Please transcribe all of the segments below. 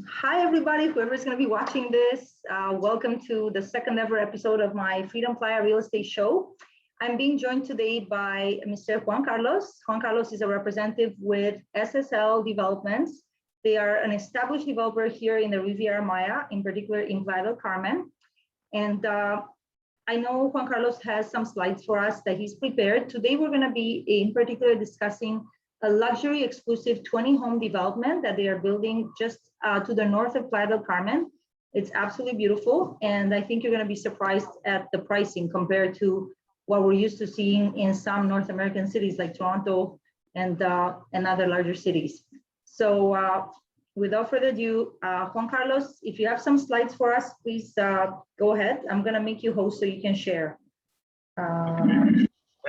Hi, everybody, whoever's going to be watching this. Welcome to the second ever episode of my Freedom Playa Real Estate show. I'm being joined today by Mr. Juan Carlos. Juan Carlos is a representative with SSL Developments. They are an established developer here in the Riviera Maya, in particular in Playa del Carmen. And I know Juan Carlos has some slides for us that he's prepared. Today, we're going to be in particular discussing a luxury exclusive 20-home development that they are building just to the north of Playa del Carmen. It's absolutely beautiful, and I think you're going to be surprised at the pricing compared to what we're used to seeing in some North American cities like Toronto and other larger cities. So without further ado, Juan Carlos, if you have some slides for us, please go ahead. I'm going to make you host so you can share.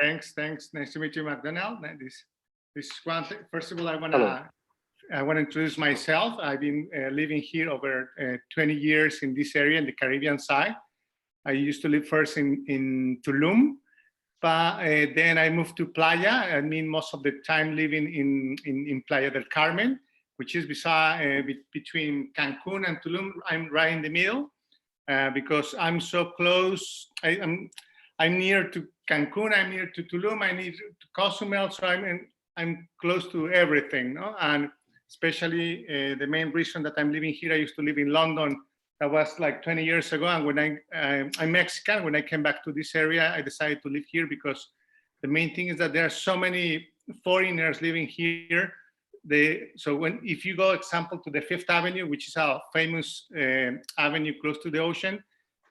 Thanks. Nice to meet you, McDonald. This is Juan. First of all, I want to introduce myself. I've been living here over 20 years in this area, in the Caribbean side. I used to live first in Tulum, but then I moved to Playa. I mean, most of the time living in Playa del Carmen, which is between Cancun and Tulum. I'm right in the middle because I'm so close. I'm near to Cancun, I'm near to Tulum, I'm near to Cozumel, so I'm close to everything, no? And especially the main reason that I'm living here, I used to live in London. That was like 20 years ago. And when I'm Mexican, when I came back to this area, I decided to live here because the main thing is that there are so many foreigners living here. If you go, example, to the Fifth Avenue, which is a famous avenue close to the ocean.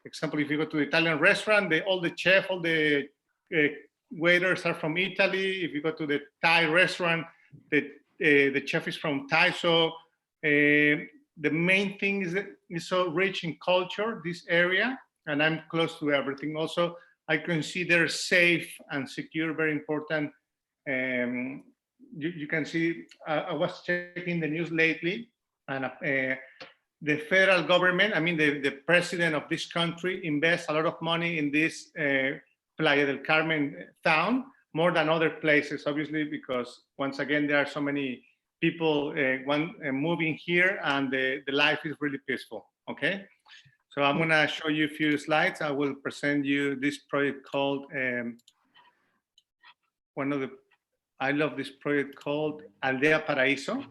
Example, if you go to the Italian restaurant, all the chef, all the waiters are from Italy. If you go to the Thai restaurant, the chef is from Thai. So the main thing is that it's so rich in culture, this area, and I'm close to everything. Also, I consider safe and secure very important. You can see, I was checking the news lately, and the federal government, I mean, the president of this country invests a lot of money in this Playa del Carmen town, more than other places, obviously, because once again, there are so many people moving here, and the life is really peaceful, okay? So I'm gonna show you a few slides. I will present you this project called, I love this project called Aldea Paraíso.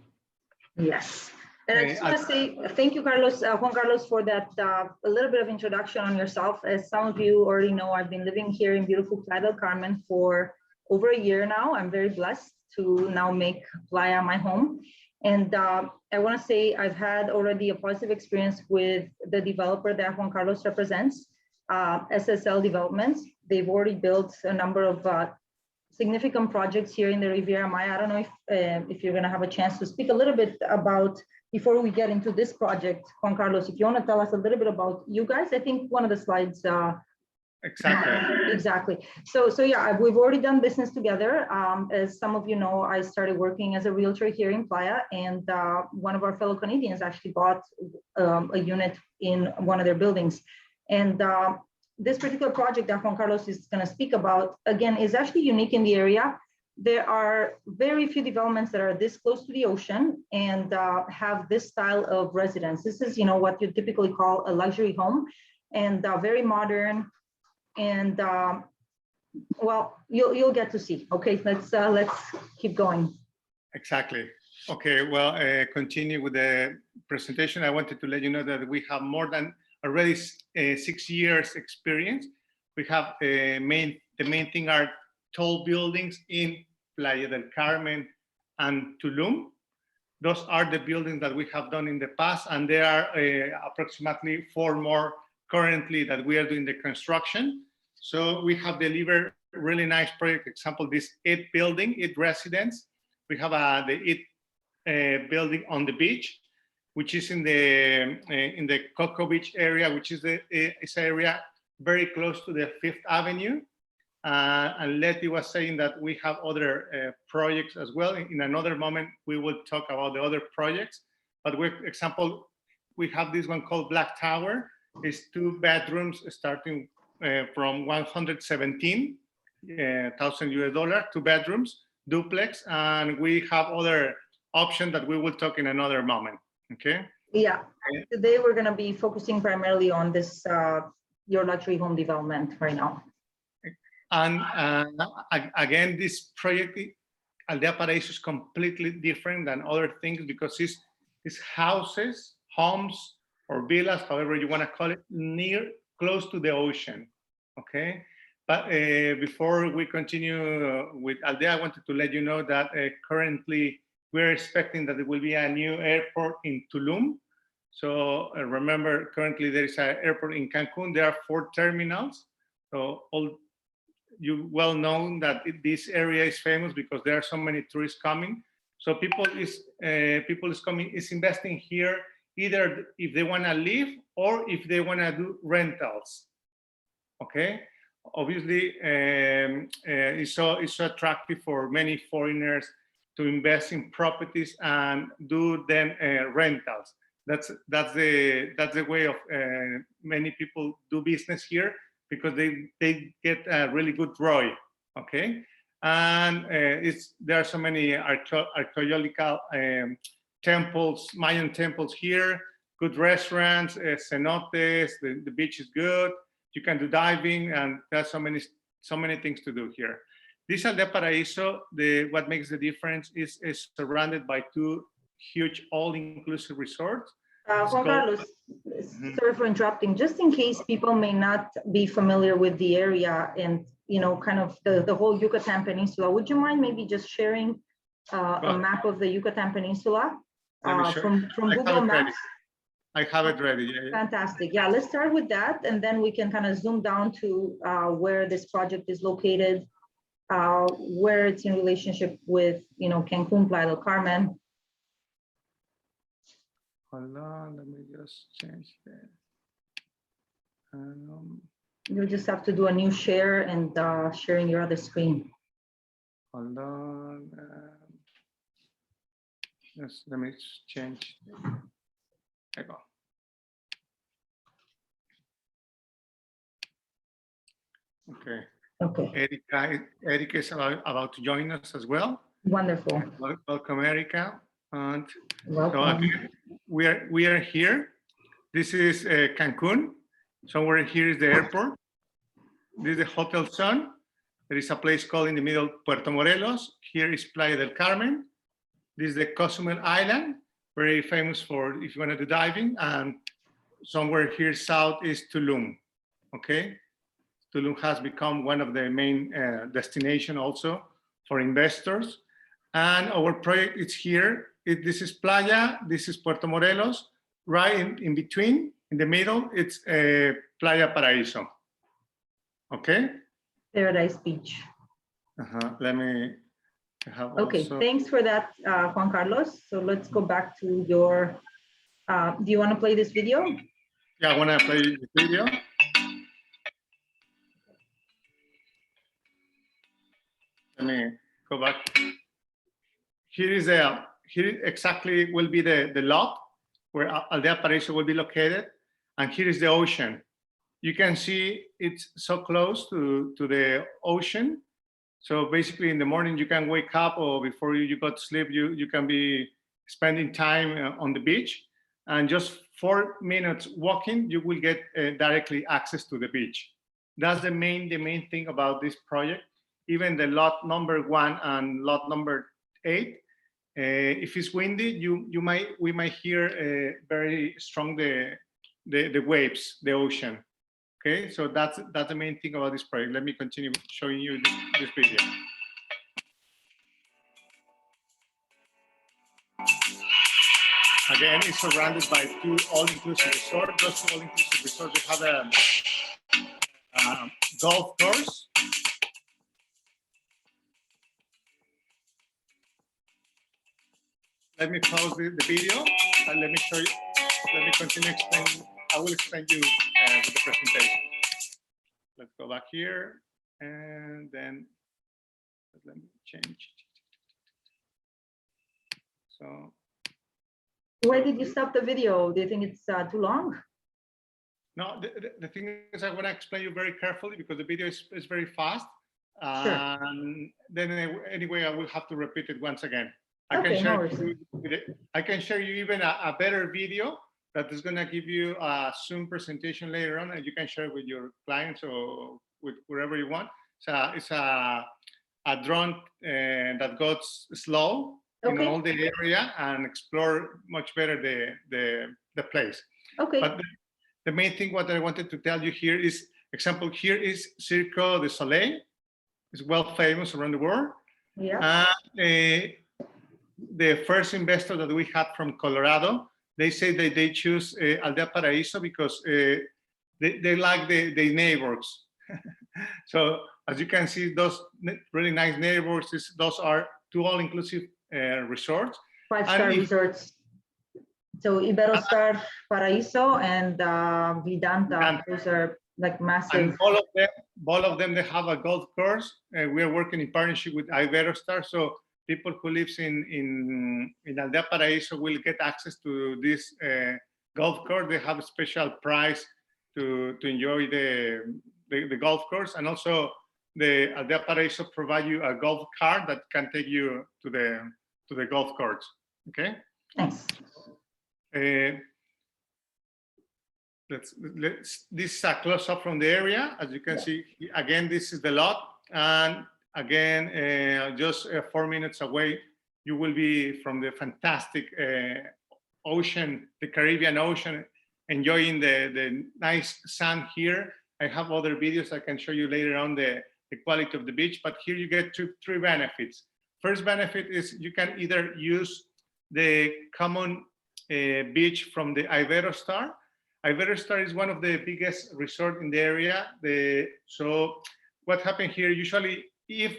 Yes. And I just want to say thank you, Carlos, Juan Carlos, for that a little bit of introduction on yourself. As some of you already know, I've been living here in beautiful Playa del Carmen for over a year now. I'm very blessed to now make Playa my home. And I want to say I've had already a positive experience with the developer that Juan Carlos represents, SSL Developments. They've already built a number of significant projects here in the Riviera Maya. I don't know if you're going to have a chance to speak a little bit about, before we get into this project, Juan Carlos, if you want to tell us a little bit about you guys. I think one of the slides. Exactly. So yeah, we've already done business together. As some of you know, I started working as a realtor here in Playa, and one of our fellow Canadians actually bought a unit in one of their buildings. And this particular project that Juan Carlos is going to speak about, again, is actually unique in the area. There are very few developments that are this close to the ocean and have this style of residence. This is, what you typically call a luxury home, and very modern. And well, you'll get to see. Okay, let's keep going. Exactly. Okay. Well, continue with the presentation. I wanted to let you know that we have more than already 6 years experience. We have the main thing are tall buildings in Playa del Carmen and Tulum. Those are the buildings that we have done in the past, and there are approximately 4 more currently that we are doing the construction. So we have delivered really nice project. Example, this IT building, IT residence. We have the IT building on the beach, which is in the Cocoa Beach area, which is this area very close to the Fifth Avenue. And Letty was saying that we have other projects as well. In another moment, we will talk about the other projects. But example, we have this one called Black Tower. It's 2 bedrooms starting from $117,000 US, 2 bedrooms, duplex. And we have other options that we will talk in another moment. Okay. Yeah. Okay. Today we're going to be focusing primarily on this your luxury home development right now. And again, this project, Aldea Paraíso, is completely different than other things because it's houses, homes, or villas, however you want to call it, close to the ocean. Okay. But before we continue with Aldea, I wanted to let you know that currently we're expecting that there will be a new airport in Tulum. So remember, currently there is an airport in Cancun. There are 4 terminals. So you well know that this area is famous because there are so many tourists coming. So people is investing here either if they want to live or if they want to do rentals. Okay. Obviously, it's so attractive for many foreigners to invest in properties and do then rentals. That's the way of many people do business here because they get a really good ROI. Okay, and there are so many archaeological temples, Mayan temples here, good restaurants, cenotes. The beach is good. You can do diving, and there's so many things to do here. This Aldea Paraíso, what makes the difference is surrounded by 2 huge all-inclusive resorts. Juan Carlos, sorry for interrupting. Just in case people may not be familiar with the area and kind of the whole Yucatan Peninsula, would you mind maybe just sharing a map of the Yucatan Peninsula from Google Maps? I have it ready. Yeah. Fantastic. Yeah, let's start with that, and then we can kind of zoom down to where this project is located, where it's in relationship with, Cancun, Playa del Carmen. Hold on, let me just change that. You'll just have to do a new share and sharing your other screen. Hold on. Let me change. There you go. Okay. Erica is about to join us as well. Wonderful. Welcome, Erica. And welcome. So we are here. This is Cancun. Somewhere here is the airport. This is the Hotel Sun. There is a place called in the middle Puerto Morelos. Here is Playa del Carmen. This is the Cozumel Island, very famous for if you want to do diving. And somewhere here south is Tulum. Okay. Tulum has become one of the main destination also for investors. And our project is here. This is Playa, this is Puerto Morelos. Right in between, in the middle, it's Playa Paraíso. Okay? Paradise Beach. Let me have okay, also... thanks for that, Juan Carlos. So let's go back to your, do you want to play this video? Yeah, I want to play the video. Let me go back. Here exactly will be the lot where Aldea Paraíso will be located, and here is the ocean. You can see it's so close to the ocean. So basically, in the morning you can wake up, or before you go to sleep, you can be spending time on the beach, and just 4 minutes walking, you will get directly access to the beach. That's the main thing about this project. Even the lot number 1 and lot number 8. If it's windy, we might hear very strong the waves, the ocean. Okay, so that's the main thing about this project. Let me continue showing you this video. Again, it's surrounded by 2 all-inclusive resorts. Those 2 all-inclusive resorts have a golf course. Let me pause the video and let me show you. Let me continue explaining. I will explain you with the presentation. Let's go back here and then let me change. So. Why did you stop the video? Do you think it's too long? No, the thing is I want to explain you very carefully because the video is very fast. Sure. Then anyway, I will have to repeat it once again. Okay, I can share you even a better video that is going to give you a Zoom presentation later on, and you can share with your clients or with wherever you want. So it's a drone that goes slow in all the area and explore much better the place. Okay. But the main thing what I wanted to tell you here is, example, here is Circo du Soleil. It's well famous around the world. Yeah. The first investor that we had from Colorado, they say that they choose Aldea Paraíso because they like the neighbors. So as you can see, those really nice neighbors, those are two all-inclusive resorts. 5-star resorts. So Iberostar, Paraíso, and Vidanta, those are like massive. And all of them, they have a golf course. We are working in partnership with Iberostar. So people who lives in Aldea Paraíso will get access to this golf course. They have a special price to enjoy the golf course. And also the Aldea Paraíso provide you a golf cart that can take you to the golf course. Okay. Nice. This is a close up from the area. As you can see, again, this is the lot. And again, just 4 minutes away, you will be from the fantastic ocean, the Caribbean Ocean, enjoying the nice sun here. I have other videos I can show you later on the quality of the beach, but here you get three benefits. First benefit is you can either use the common beach from the Iberostar. Iberostar is one of the biggest resort in the area. So what happened here, usually if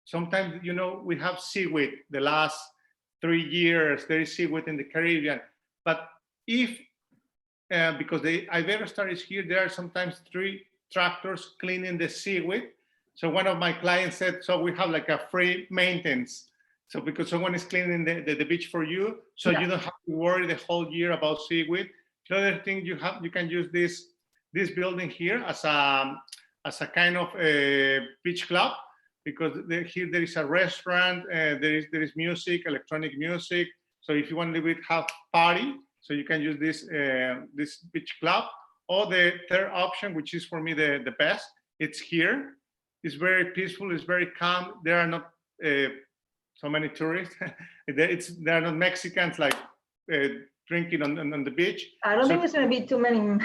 sometimes, you know, we have seaweed the last 3 years, there is seaweed in the Caribbean. But if, because the Iberostar is here, there are sometimes 3 tractors cleaning the seaweed. So one of my clients said, so we have like a free maintenance. So because someone is cleaning the beach for you, so you don't have to worry the whole year about seaweed. The other thing you can use this building here as a kind of a beach club, because here there is a restaurant, there is music, electronic music. So if you want to have party, so you can use this beach club. Or the third option, which is for me the best, it's here. It's very peaceful. It's very calm. There are not so many tourists. There are not Mexicans like drinking on the beach. I don't think there's going to be too many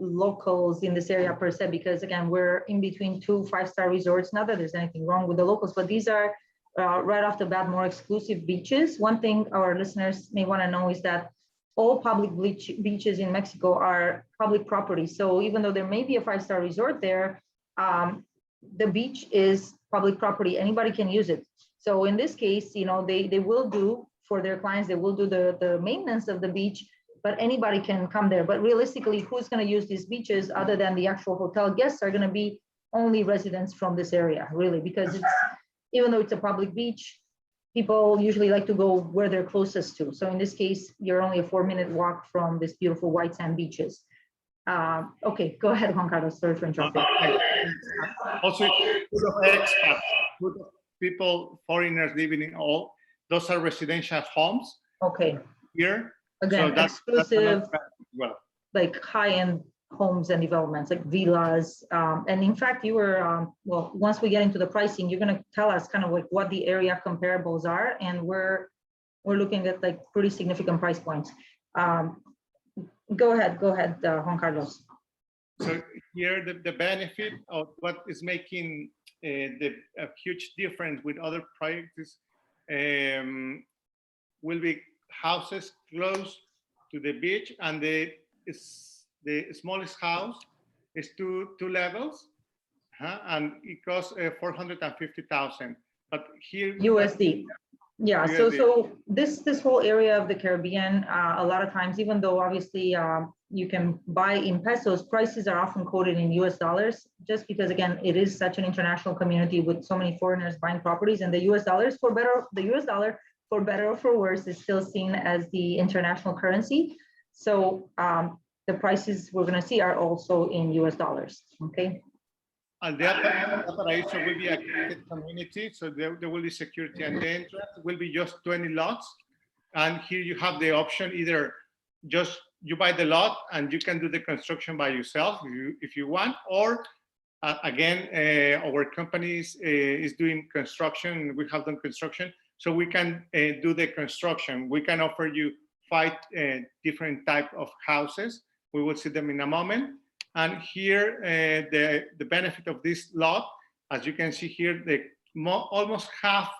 locals in this area per se, because again, we're in between 2 5-star resorts. Not that there's anything wrong with the locals, but these are right off the bat more exclusive beaches. One thing our listeners may want to know is that all public beaches in Mexico are public property. So even though there may be a 5-star resort there, the beach is public property. Anybody can use it. So in this case, you know, they will do for their clients, they will do the maintenance of the beach, but anybody can come there. But realistically, who's going to use these beaches other than the actual hotel guests are going to be only residents from this area, really, because it's, even though it's a public beach, people usually like to go where they're closest to. So in this case, you're only a 4-minute walk from this beautiful white sand beaches. Okay, go ahead, Juan Carlos. Sorry for interrupting. Also, full of expats, full of people, foreigners living in all. Those are residential homes. Okay. Here. Again, so exclusive, well, like high-end homes and developments, like villas. And in fact, you were, well, once we get into the pricing, you're going to tell us kind of like what the area comparables are. And we're looking at like pretty significant price points. Go ahead, Juan Carlos. So here, the benefit of what is making a huge difference with other projects will be houses close to the beach, and the smallest house is two levels, and it costs 450,000. But here USD. Yeah, so this whole area of the Caribbean, a lot of times, even though obviously you can buy in pesos, prices are often quoted in US dollars, just because again, it is such an international community with so many foreigners buying properties, and the US dollar, for better or for worse, is still seen as the international currency. So the prices we're going to see are also in US dollars. Okay. Aldea Paraíso will be a gated community, so there will be security, and the entrance will be just 20 lots. And here you have the option either just you buy the lot and you can do the construction by yourself if you want, or again, our company is doing construction. We have done construction, so we can do the construction. We can offer you 5 different type of houses. We will see them in a moment. And here, the benefit of this lot, as you can see here, almost half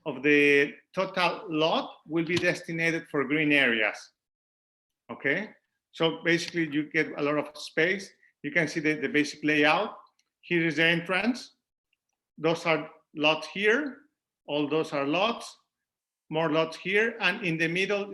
of the total lot will be designated for green areas. Okay, so basically you get a lot of space. You can see the basic layout. Here is the entrance. Those are lots here. All those are lots. More lots here. And in the middle,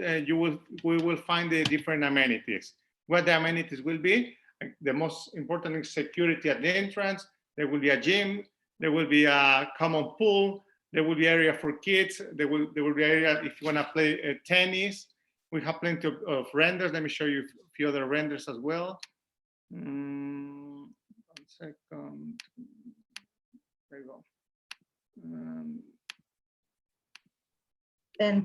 we will find the different amenities. What the amenities will be, the most important is security at the entrance. There will be a gym. There will be a common pool. There will be area for kids. There will be area if you want to play tennis. We have plenty of renders. Let me show you a few other renders as well. 1 second. There you go. And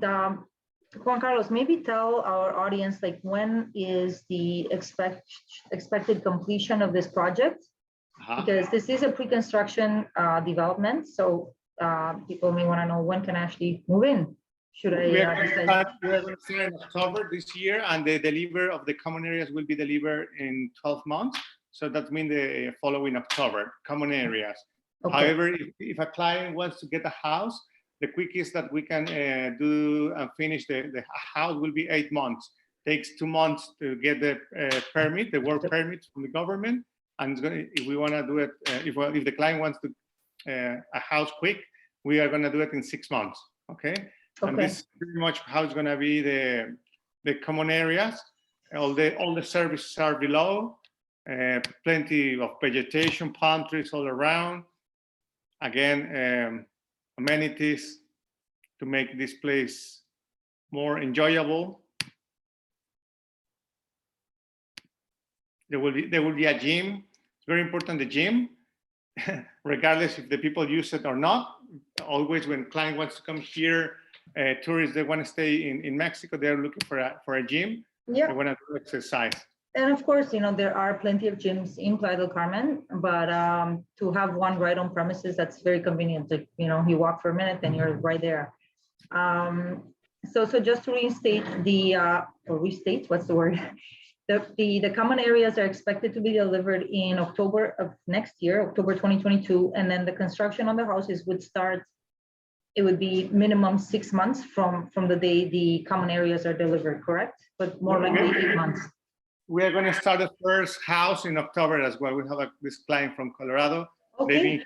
Juan Carlos, maybe tell our audience, like, when is the expected completion of this project? Because this is a pre-construction development, so people may want to know when can I actually move in. Should I we are going to start in October this year, and the delivery of the common areas will be delivered in 12 months. So that means the following October, common areas. Okay. However, if a client wants to get a house, the quickest that we can do and finish the house will be 8 months. Takes 2 months to get the permit, the work permit from the government. And if we want to do it, if the client wants to a house quick, we are going to do it in 6 months. Okay. And this is pretty much how it's going to be the common areas. All the services are below. Plenty of vegetation, palm trees all around. Again, amenities to make this place more enjoyable. There will be a gym. It's very important, the gym, regardless if the people use it or not. Always when client wants to come here, tourists, they want to stay in Mexico, they're looking for a gym. Yeah. They want to do exercise. And of course, there are plenty of gyms in Playa del Carmen, but to have one right on premises, that's very convenient. Like, you walk for a minute and you're right there. So just to restate what's the word? The common areas are expected to be delivered in October of next year, October 2022, and then the construction on the houses would start. It would be minimum 6 months from the day the common areas are delivered, correct? But more likely 8 months. We are going to start the first house in October as well. We have this client from Colorado. Okay.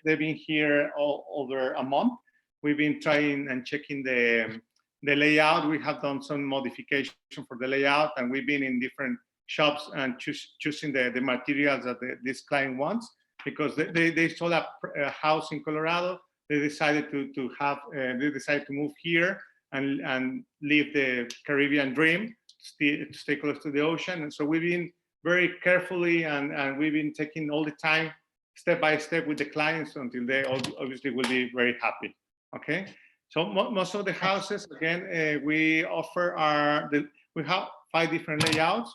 They've been here over a month. We've been trying and checking the layout. We have done some modification for the layout, and we've been in different shops and choosing the materials that this client wants, because they sold a house in Colorado. They decided to move here and live the Caribbean dream, to stay close to the ocean. And so we've been very carefully and we've been taking all the time, step by step with the clients until they obviously will be very happy. Okay. So most of the houses, again, we offer we have 5 different layouts.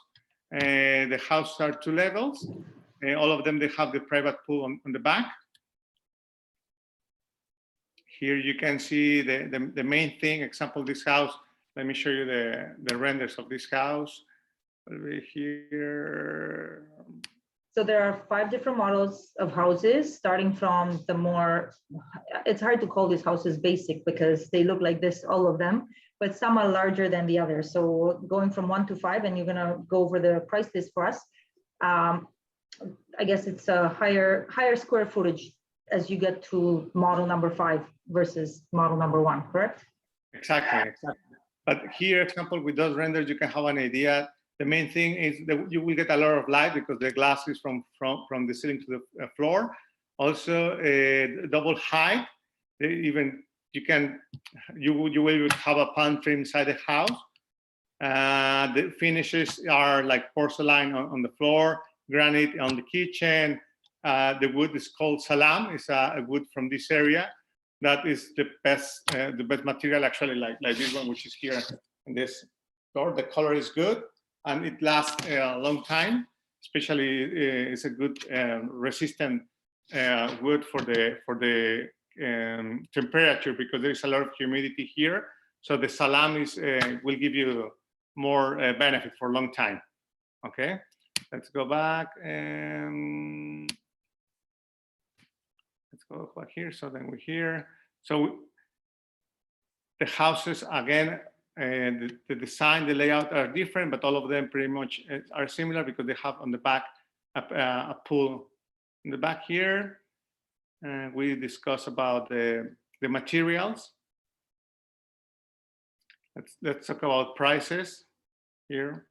The houses are 2 levels. All of them, they have the private pool on the back. Here you can see the main thing, example, this house. Let me show you the renders of this house. Over here. So there are 5 different models of houses, starting from the more, it's hard to call these houses basic because they look like this, all of them, but some are larger than the others. So going from 1 to 5, and you're gonna go over the price list for us. I guess it's a higher square footage as you get to model number 5 versus model number 1, correct? Exactly. But here, example, with those renders, you can have an idea. The main thing is that you will get a lot of light because the glass is from the ceiling to the floor. Also, double height. Even you will have a pantry inside the house. The finishes are like porcelain on the floor, granite on the kitchen. The wood is called salam. It's a wood from this area. That is the best material, actually, like this one, which is here in this door. The color is good. and it lasts a long time. Especially, it's a good resistant wood for the temperature, because there is a lot of humidity here. So the salam will give you more benefit for a long time. Okay, let's go back and let's go back here. So then we're here. So the houses, again, the design, the layout are different, but all of them pretty much are similar, because they have on the back a pool in the back here. We discuss about the materials. Let's talk about prices here.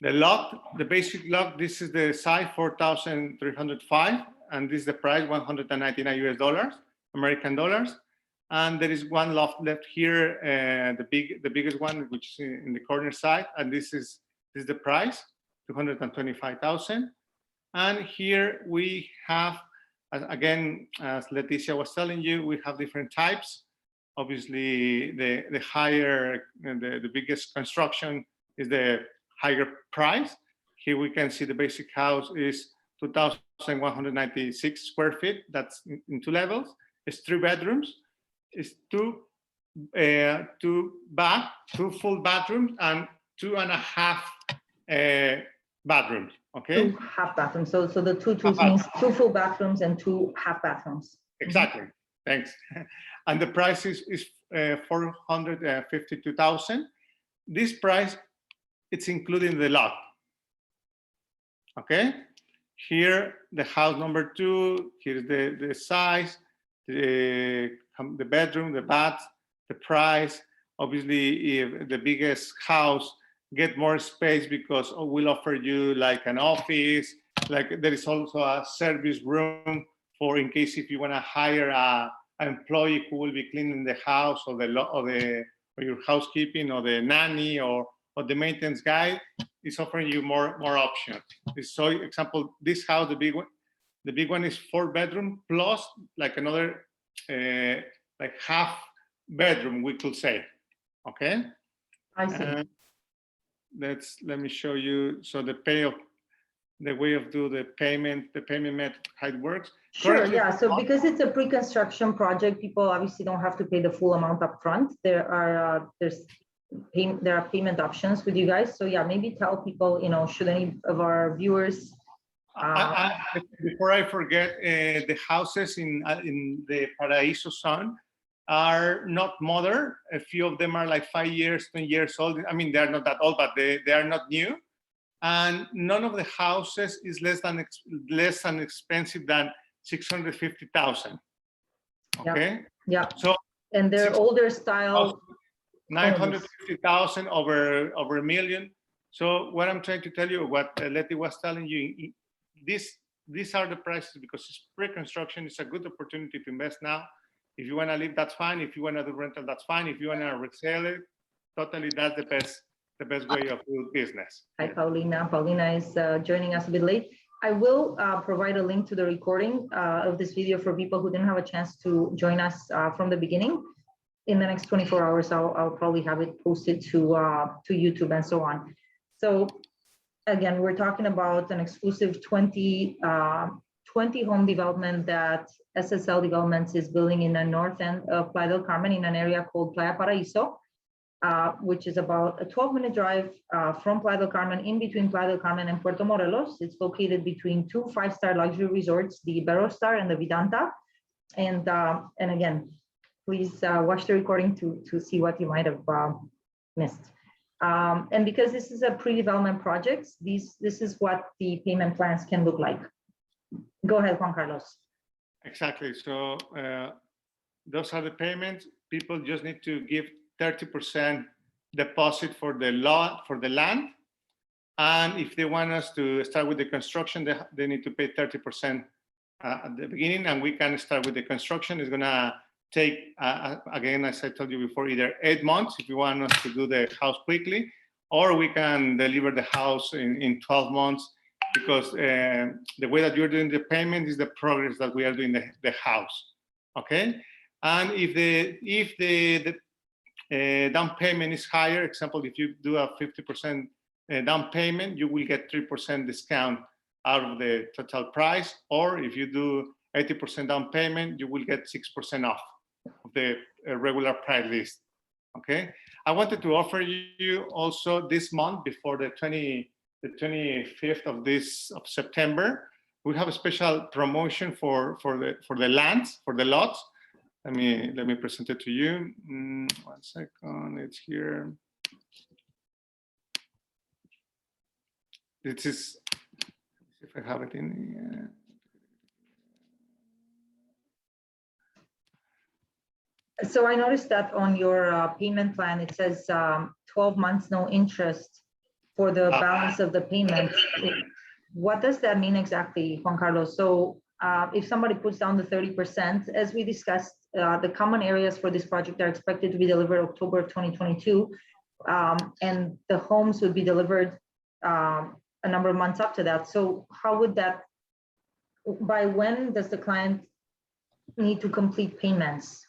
The lot, the basic lot, this is the size 4,305, and this is the price, 199 US dollars, American dollars. And there is one loft left here, the biggest one, which is in the corner side, and this is the price, 225,000. And here we have, again, as Leticia was telling you, we have different types. Obviously, the higher, the biggest construction is the higher price. Here we can see the basic house is 2,196 square feet. That's in 2 levels. It's 3 bedrooms. It's two full bathrooms and 2.5 bedrooms. Okay. 2 half bathrooms. So the two means 2 full bathrooms and 2 half bathrooms. Exactly. Thanks. And the price is 452,000. This price, it's including the lot. Okay. Here, the house number 2. Here's the size, the bedroom, the bath, the price. Obviously, if the biggest house get more space, because we'll offer you like an office, like there is also a service room for in case if you want to hire an employee who will be cleaning the house, or or your housekeeping, or the nanny, or the maintenance guy. Is offering you more options. So, example, this house, the big one is 4 bedroom plus like another like half bedroom, we could say. Okay. I see. Let me show you. So the way of do the payment method, how it works. Sure. Currently, Yeah. So because it's a pre-construction project, people obviously don't have to pay the full amount up front. There are payment options with you guys. So yeah, maybe tell people, should any of our viewers. Before I forget, the houses in the Paraíso zone are not modern. A few of them are like 5 years, 10 years old. I mean, they're not that old, but they are not new. And none of the houses is less than expensive than 650,000. Okay. Yeah. So and they're older style. 950,000 over $1 million. So what I'm trying to tell you, what Letty was telling you, these are the prices, because it's pre-construction. It's a good opportunity to invest now. If you want to live, that's fine. If you want to do rental, that's fine. If you want to resell it, totally, that's the best way of doing business. Hi, Paulina. Paulina is joining us a bit late. I will provide a link to the recording of this video for people who didn't have a chance to join us from the beginning. In the next 24 hours, I'll probably have it posted to YouTube and so on. So again, we're talking about an exclusive 20 home development that SSL Developments is building in the north end of Playa del Carmen, in an area called Playa Paraíso, which is about a 12-minute drive from Playa del Carmen, in between Playa del Carmen and Puerto Morelos. It's located between 2 5-star luxury resorts, the Iberostar and the Vidanta. And again, please watch the recording to see what you might have missed. And because this is a pre-development project, this is what the payment plans can look like. Go ahead, Juan Carlos. Exactly. So those are the payments. People just need to give 30% deposit for the land. And if they want us to start with the construction, they need to pay 30% at the beginning, and we can start with the construction. It's gonna take, again, as I told you before, either 8 months if you want us to do the house quickly, or we can deliver the house in 12 months, because the way that you're doing the payment is the progress that we are doing the house. Okay. And if the down payment is higher. Example, if you do a 50% down payment, you will get 3% discount out of the total price. Or if you do 80% down payment, you will get 6% off of the regular price list. Okay. I wanted to offer you also this month, before the 25th of September, we have a special promotion for the lands, for the lots. Let me present it to you. 1 second, it's here. This is, if I have it in here. So I noticed that on your payment plan, it says 12 months, no interest for the balance of the payment. What does that mean exactly, Juan Carlos? So if somebody puts down the 30%, as we discussed, the common areas for this project are expected to be delivered October of 2022, and the homes would be delivered a number of months up to that. So how would that, by when does the client need to complete payments?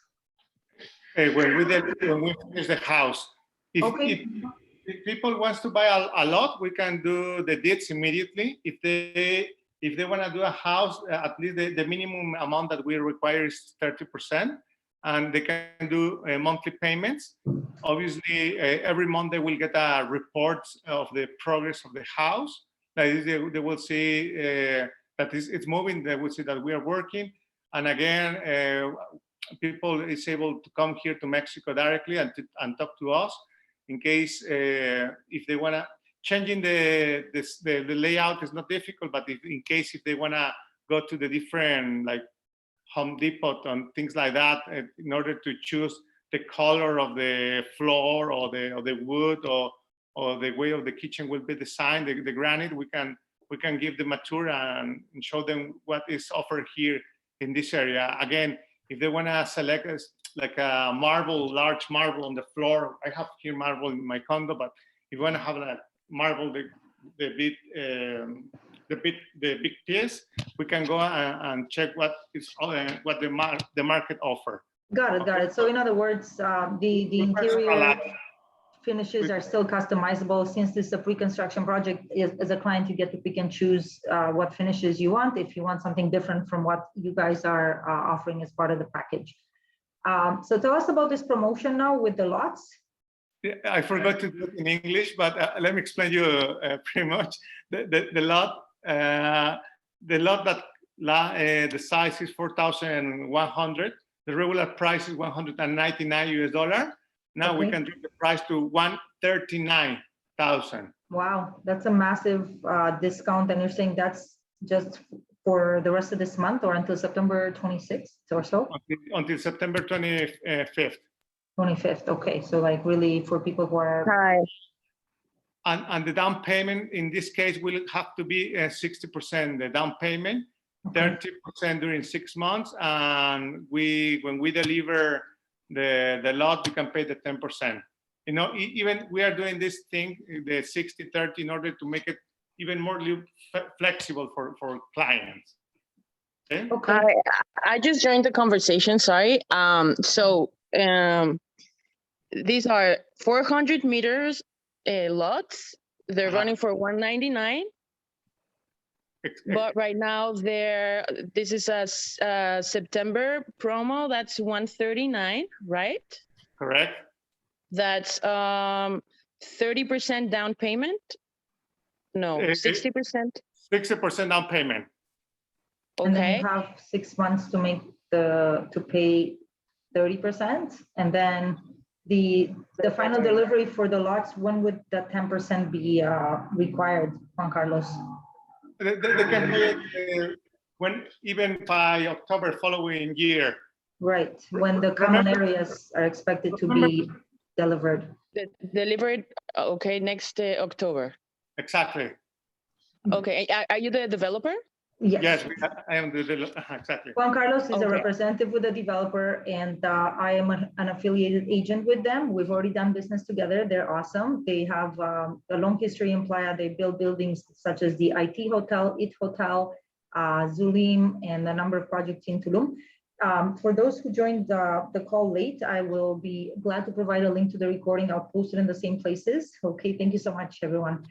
When we finish the house. If people wants to buy a lot, we can do the deeds immediately. If they want to do a house, at least the minimum amount that we require is 30%, and they can do monthly payments. Obviously, every month they will get a report of the progress of the house. Like they will see that it's moving. They will see that we are working. And again, people is able to come here to Mexico directly and talk to us in case if they want to. Changing the layout is not difficult, but in case if they want to go to the different, like Home Depot and things like that, in order to choose the color of the floor or the wood or the way of the kitchen will be designed, the granite, we can give the material and show them what is offered here in this area. Again, if they want to select like a marble, large marble on the floor, I have here marble in my condo, but if you want to have like marble, the big piece, we can go and check what the market offer. Got it. So in other words, the interior finishes are still customizable. Since this is a pre-construction project, as a client, you get to pick and choose what finishes you want, if you want something different from what you guys are offering as part of the package. So tell us about this promotion now with the lots. I forgot to do it in English, but let me explain you pretty much. The lot that the size is 4,100. The regular price is $199 US. Now we can drop the price to 139,000. Wow, that's a massive discount. And you're saying that's just for the rest of this month or until September 26th or so? Until September 25th. 25th. Okay, so like really for people who are. Hi. And the down payment in this case will have to be 60% the down payment, 30% during 6 months, and when we deliver the lot, you can pay the 10%. You know, even we are doing this thing, the 60-30, in order to make it even more flexible for clients. Okay. I just joined the conversation. Sorry. These are 400 meters lots. They're running for $199. But right now this is a September promo. That's $139, right? Correct. That's 30% down payment. No, 60%. 60% down payment. Okay. And then you have 6 months to make to pay 30%, and then the final delivery for the lots. When would that 10% be required, Juan Carlos? They can pay it even by October following year. Right, when the common areas are expected to be delivered. Delivered, okay, next October. Exactly. Okay, are you the developer? Yes, I am the developer. Exactly. Juan Carlos is a representative with the developer, and I am an affiliated agent with them. We've already done business together. They're awesome. They have a long history in Playa. They build buildings such as the IT Hotel, IT Hotel, Zulim, and a number of projects in Tulum. For those who joined the call late, I will be glad to provide a link to the recording. I'll post it in the same places. Okay, thank you so much, everyone.